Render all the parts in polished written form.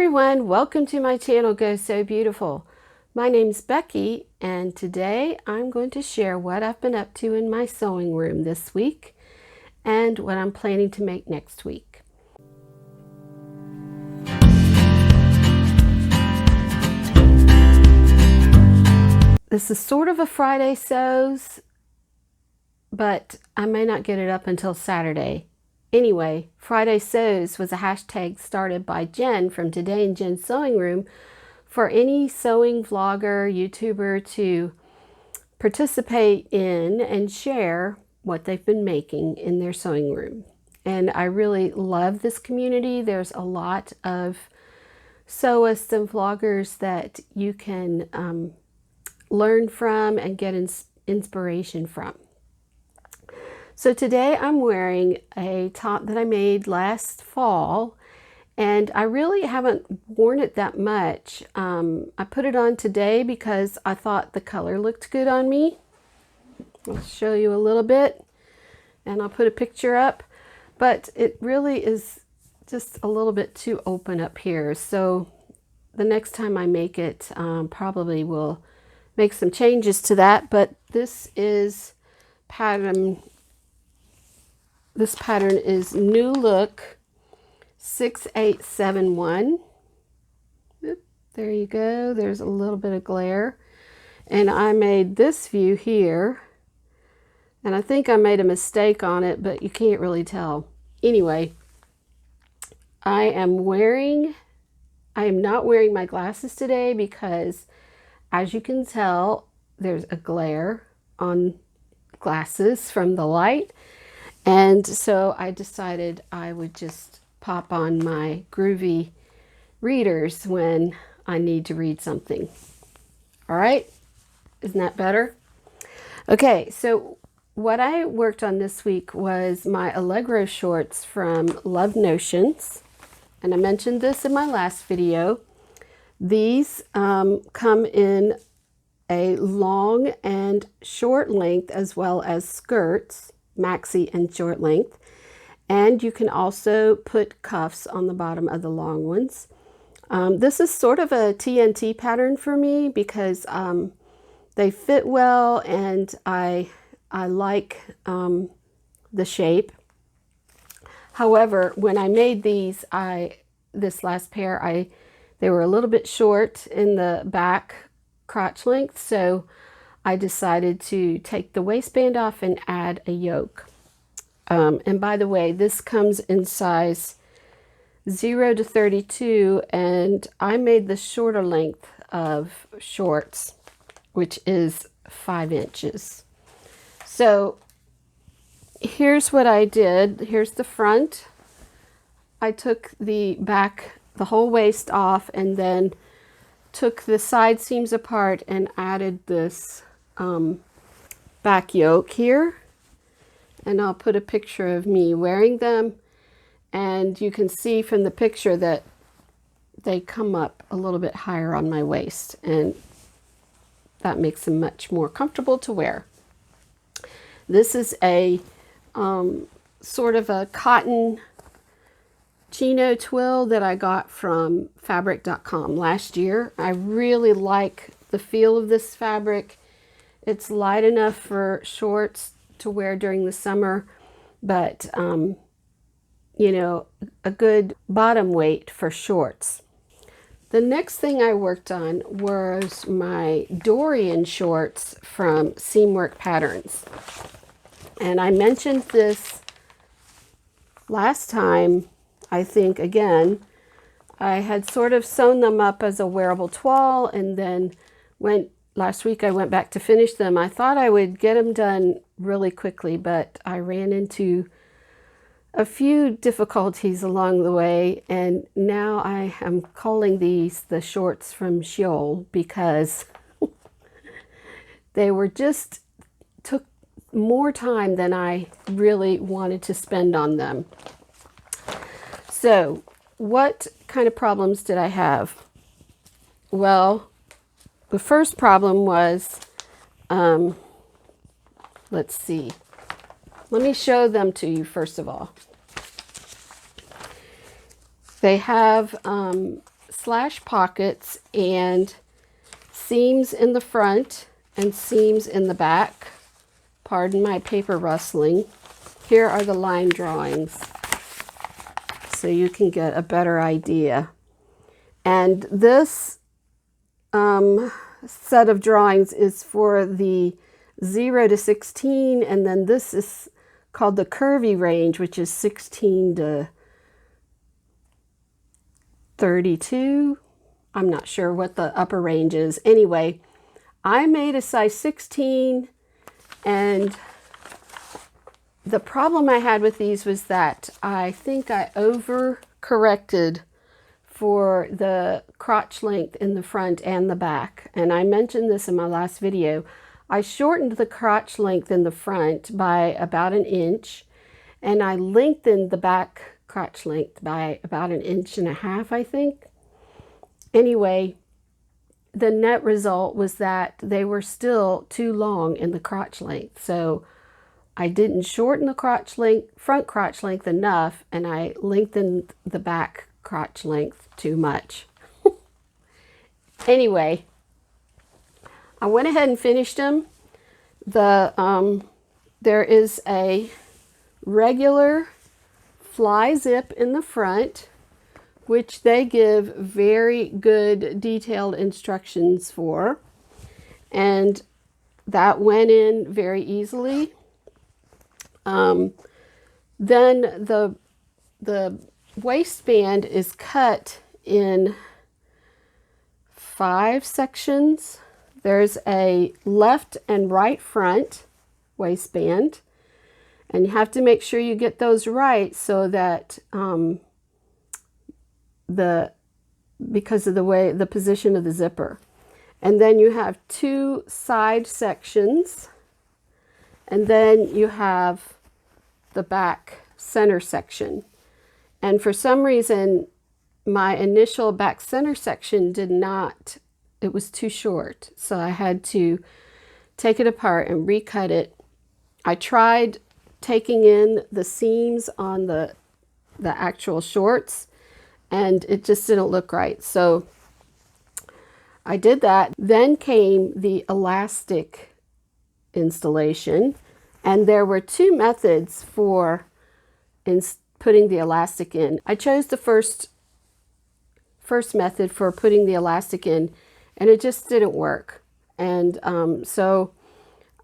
everyone, welcome to my channel Go So Beautiful. My name's Becky and today I'm going to share what I've been up to in my sewing room this week and what I'm planning to make next week. This is sort of a Friday sews, but I may not get it up until Saturday. Anyway, Friday Sews was a hashtag started by Jen from Today in Jen's Sewing Room for any sewing vlogger, YouTuber to participate in and share what they've been making in their sewing room. And I really love this community. There's a lot of sewists and vloggers that you can learn from and get inspiration from. So today I'm wearing a top that I made last fall, and I really haven't worn it that much. I put it on today because I thought the color looked good on me. I'll show you a little bit, and I'll put a picture up, but it really is just a little bit too open up here. So the next time I make it, probably will make some changes to that, but this is pattern. This pattern is New Look 6871. Oop, there you go. There's a little bit of glare. And I made this view here. And I think I made a mistake on it, but you can't really tell. Anyway, I am not wearing my glasses today because, as you can tell, there's a glare on glasses from the light. And so I decided I would just pop on my groovy readers when I need to read something. All right, isn't that better? Okay, so what I worked on this week was my Allegro shorts from Love Notions. And I mentioned this in my last video. These come in a long and short length as well as skirts. Maxi and short length, and you can also put cuffs on the bottom of the long ones. This is sort of a TNT pattern for me because they fit well, and I like the shape. However, when I made these, this last pair, they were a little bit short in the back crotch length, so I decided to take the waistband off and add a yoke. And by the way, this comes in size 0 to 32, and I made the shorter length of shorts, which is 5 inches. So here's what I did. Here's the front. I took the back, the whole waist off, and then took the side seams apart and added this back yoke here, and I'll put a picture of me wearing them, and you can see from the picture that they come up a little bit higher on my waist, and that makes them much more comfortable to wear. This is a sort of a cotton chino twill that I got from fabric.com last year. I really like the feel of this fabric. It's light enough for shorts to wear during the summer, but, you know, a good bottom weight for shorts. The next thing I worked on was my Dorian shorts from Seamwork Patterns. And I mentioned this last time, I think, again. I had sort of sewn them up as a wearable toile, and then last week I went back to finish them. I thought I would get them done really quickly, but I ran into a few difficulties along the way, and now I am calling these the shorts from Sheol because they were took more time than I really wanted to spend on them. So what kind of problems did I have? Well, the first problem was, let's see. Let me show them to you first of all. They have slash pockets and seams in the front and seams in the back. Pardon my paper rustling. Here are the line drawings so you can get a better idea. And this set of drawings is for the 0 to 16, and then this is called the curvy range, which is 16 to 32. I'm not sure what the upper range is. Anyway, I made a size 16, and the problem I had with these was that I think I over-corrected for the crotch length in the front and the back. And I mentioned this in my last video. I shortened the crotch length in the front by about 1 inch, and I lengthened the back crotch length by about 1.5 inches, I think. Anyway, the net result was that they were still too long in the crotch length. So I didn't shorten the crotch length, front crotch length enough, and I lengthened the back crotch length too much. Anyway, I went ahead and finished them. There is a regular fly zip in the front, which they give very good detailed instructions for, and that went in very easily. Then the waistband is cut in 5 sections. There's a left and right front waistband, and you have to make sure you get those right so that because of the position of the zipper. And then you have 2 side sections, and then you have the back center section. And for some reason, my initial back center section it was too short. So I had to take it apart and recut it. I tried taking in the seams on the actual shorts, and it just didn't look right. So I did that. Then came the elastic installation, and there were 2 methods for putting the elastic in. I chose the first method for putting the elastic in, and it just didn't work. And so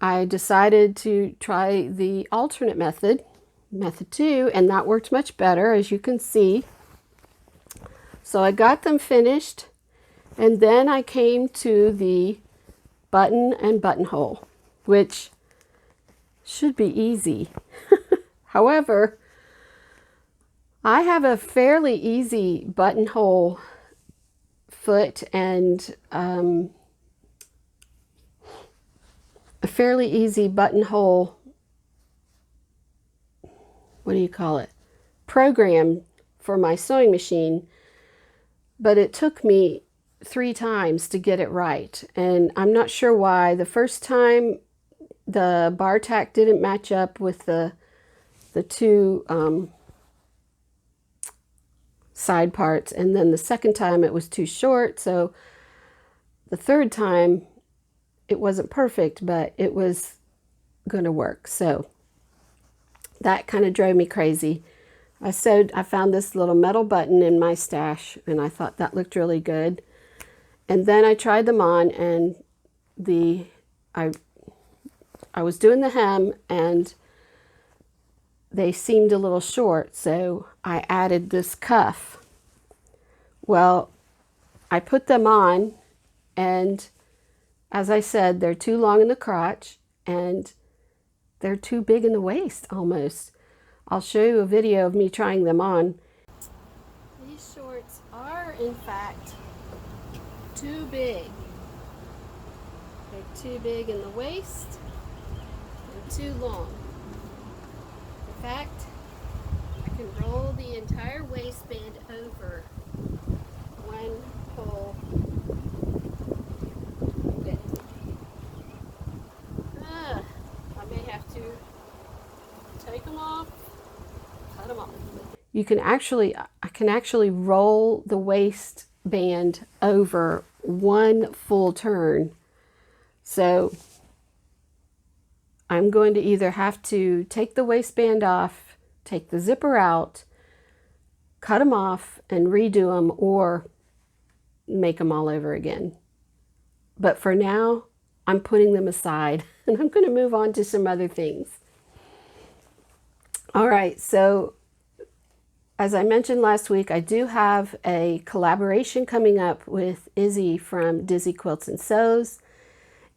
I decided to try the alternate method, method 2, and that worked much better, as you can see. So I got them finished, and then I came to the button and buttonhole, which should be easy. However, I have a fairly easy buttonhole foot and a fairly easy buttonhole, what do you call it, program for my sewing machine, but it took me 3 times to get it right, and I'm not sure why. The first time the bar tack didn't match up with the 2 side parts, and then the second time it was too short, so the third time it wasn't perfect, but it was gonna work. So that kind of drove me crazy. I found this little metal button in my stash, and I thought that looked really good. And then I tried them on, and I was doing the hem, and they seemed a little short, so I added this cuff. Well, I put them on, and as I said, they're too long in the crotch, and they're too big in the waist almost. I'll show you a video of me trying them on. These shorts are, in fact, too big. They're too big in the waist and too long. In fact, I can roll the entire waistband over one pull. Okay. I may have to take them off, cut them off. I can actually roll the waist waistband over one full turn. So I'm going to either have to take the waistband off, take the zipper out, cut them off and redo them, or make them all over again. But for now, I'm putting them aside and I'm going to move on to some other things. All right, so as I mentioned last week, I do have a collaboration coming up with Izzy from Dizzy Quilts and Sews,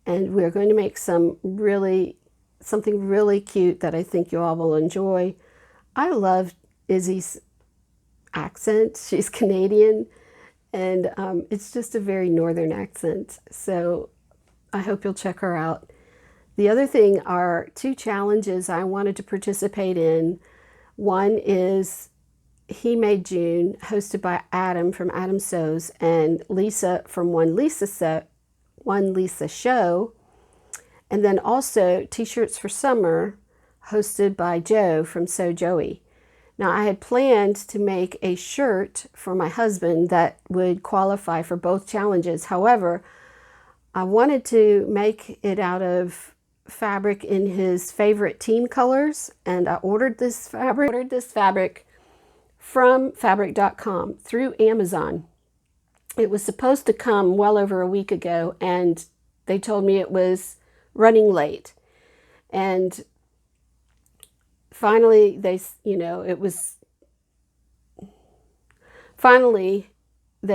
and we're going to make something really cute that I think you all will enjoy. I love Izzy's accent. She's Canadian, and it's just a very northern accent, so I hope you'll check her out. The other thing are 2 challenges I wanted to participate in. One is He Made June, hosted by Adam from Adam Sews and Lisa from One Lisa Show, and then also T-shirts for Summer, hosted by Joe from Sew Joey. Now, I had planned to make a shirt for my husband that would qualify for both challenges. However, I wanted to make it out of fabric in his favorite team colors, and I ordered this fabric from fabric.com through Amazon. It was supposed to come well over a week ago, and they told me it was running late. And finally they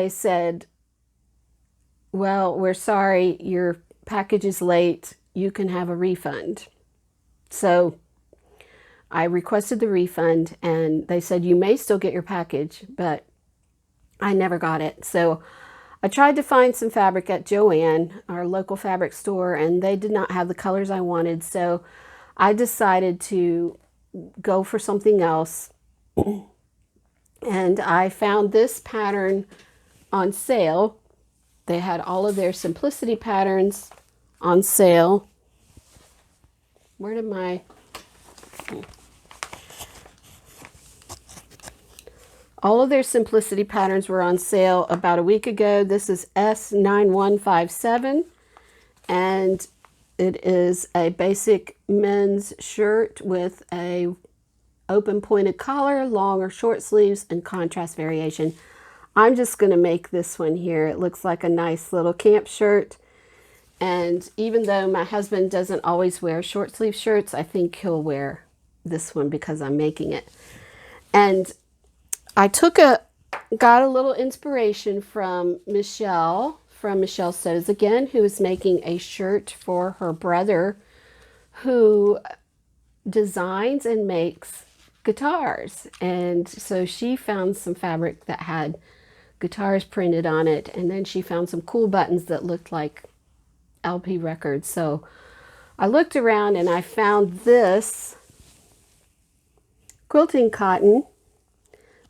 said, well, we're sorry, your package is late, you can have a refund. So I requested the refund, and they said you may still get your package, but I never got it. So I tried to find some fabric at Joann, our local fabric store, and they did not have the colors I wanted. So I decided to go for something else. And I found this pattern on sale. They had all of their simplicity patterns on sale. Where did my... All of their simplicity patterns were on sale about a week ago. This is S9157, and it is a basic men's shirt with a open pointed collar, long or short sleeves, and contrast variation. I'm just going to make this one here. It looks like a nice little camp shirt, and even though my husband doesn't always wear short sleeve shirts, I think he'll wear this one because I'm making it. And I got a little inspiration from Michelle Sews Again, who is making a shirt for her brother, who designs and makes guitars. And so she found some fabric that had guitars printed on it, and then she found some cool buttons that looked like LP records. So I looked around and I found this quilting cotton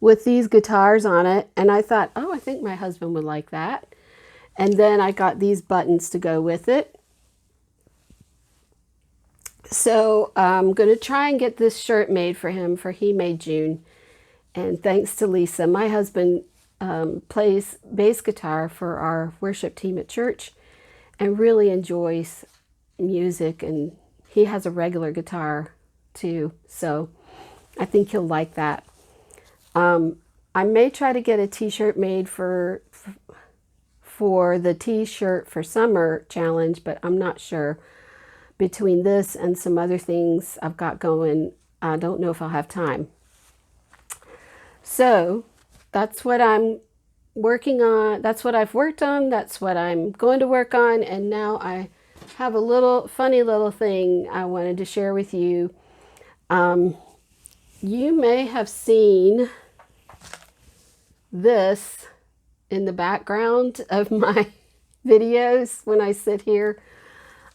with these guitars on it, and I thought, oh, I think my husband would like that. And then I got these buttons to go with it. So I'm going to try and get this shirt made for him for He Made June. And thanks to Lisa, my husband plays bass guitar for our worship team at church and really enjoys music, and he has a regular guitar too, so I think he'll like that. I may try to get a t-shirt made for the t-shirt for summer challenge, but I'm not sure. Between this and some other things I've got going, I don't know if I'll have time. So that's what I'm working on. That's what I've worked on. That's what I'm going to work on. And now I have a funny little thing I wanted to share with you. You may have seen this in the background of my videos when I sit here.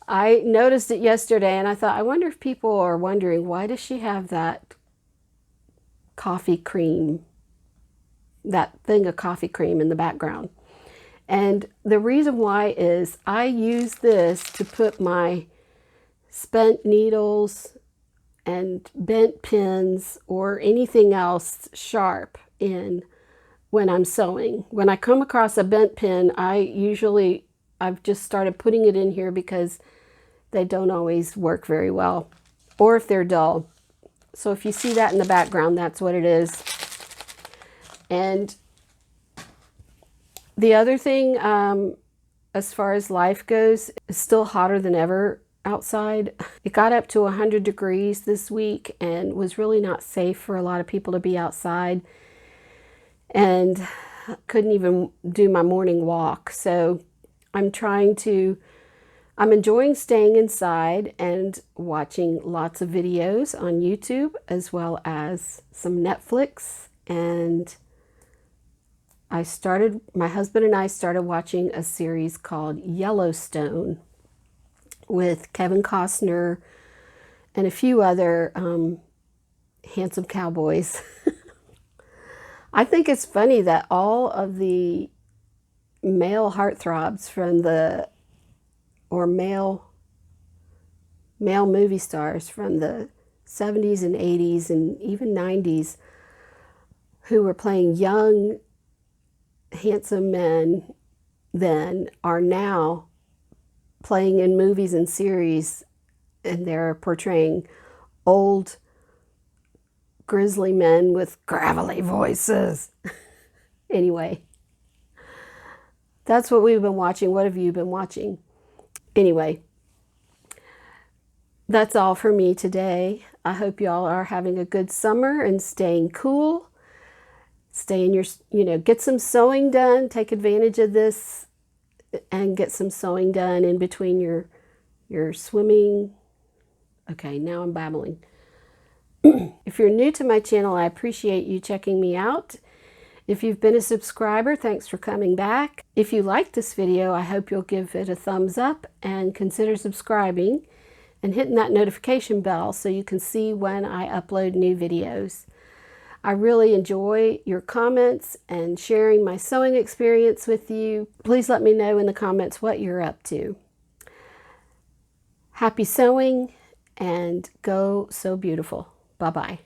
I noticed it yesterday and I thought, I wonder if people are wondering, why does she have that coffee cream, that thing of coffee cream in the background? And the reason why is I use this to put my spent needles and bent pins or anything else sharp in when I'm sewing. When I come across a bent pin, I've just started putting it in here because they don't always work very well, or if they're dull. So if you see that in the background, that's what it is. And the other thing, as far as life goes, it's still hotter than ever outside. It got up to 100 degrees this week and was really not safe for a lot of people to be outside, and couldn't even do my morning walk. So I'm enjoying staying inside and watching lots of videos on YouTube, as well as some Netflix. And my husband and I started watching a series called Yellowstone with Kevin Costner and a few other handsome cowboys. I think it's funny that all of the male heartthrobs or male movie stars from the 70s and 80s and even 90s who were playing young, handsome men then are now playing in movies and series, and they're portraying old, grizzly men with gravelly voices. Anyway, that's what we've been watching. What have you been watching? Anyway, that's all for me today. I hope y'all are having a good summer and staying cool. Stay in get some sewing done. Take advantage of this and get some sewing done in between your swimming. Okay, now I'm babbling. If you're new to my channel, I appreciate you checking me out. If you've been a subscriber, thanks for coming back. If you liked this video, I hope you'll give it a thumbs up and consider subscribing and hitting that notification bell so you can see when I upload new videos. I really enjoy your comments and sharing my sewing experience with you. Please let me know in the comments what you're up to. Happy sewing, and go sew beautiful. Bye-bye.